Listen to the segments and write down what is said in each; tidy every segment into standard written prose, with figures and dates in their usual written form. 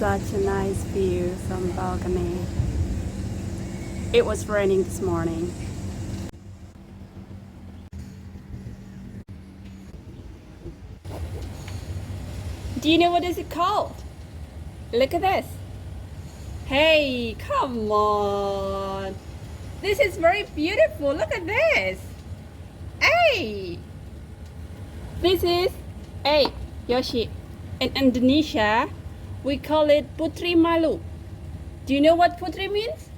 such a nice view from balcony. It was raining this morning. Do you know what is it called? Look at this. Hey, come on. This is very beautiful. Look at this. Hey. This is Yoshi. In Indonesia, we call it Putri Malu. Do you know what Putri means?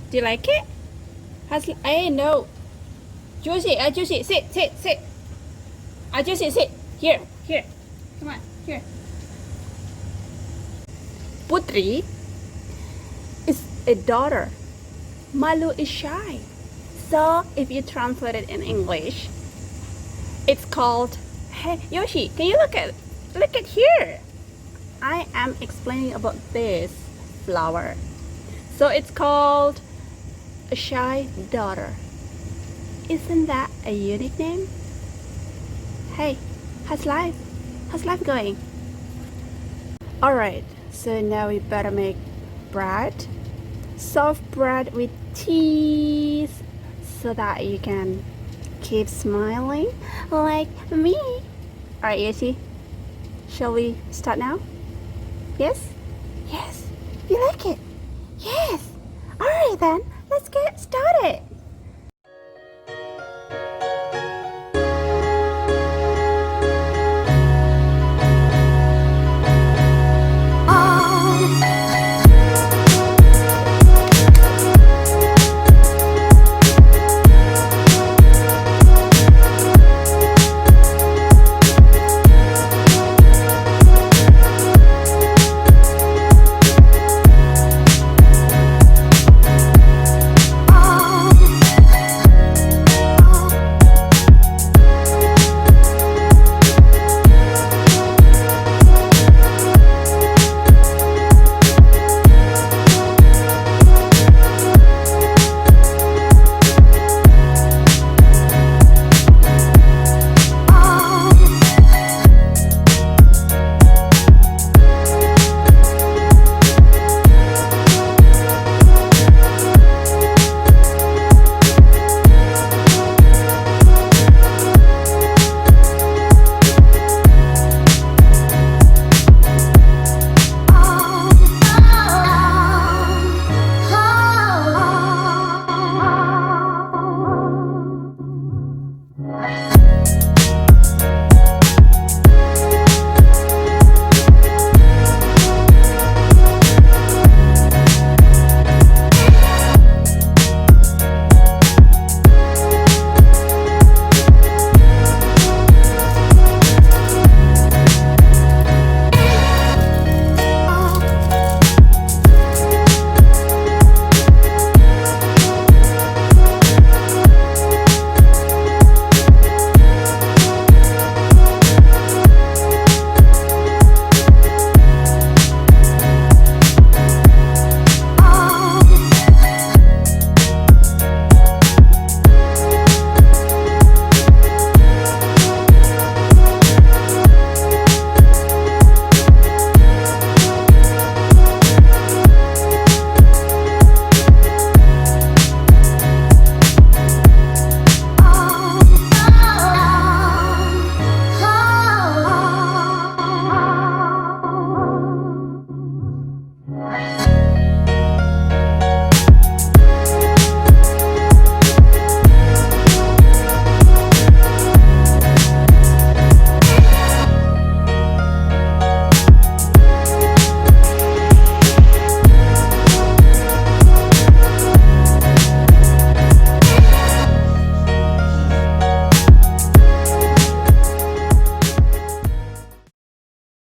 Do you like it? No. Josie, sit. Josie, sit. Here. Come on, here. Putri is a daughter. Malu is shy. So if you translate it in English, it's called, hey, Yoshi, can you look at here? I am explaining about this flower. So it's called a shy daughter. Isn't that a unique name? Hey, how's life going? Alright, so now we better make bread. Soft bread with cheese so that you can keep smiling like me. Alright, Yoshi, shall we start now? Yes? You like it? Yes. Alright then, let's get started.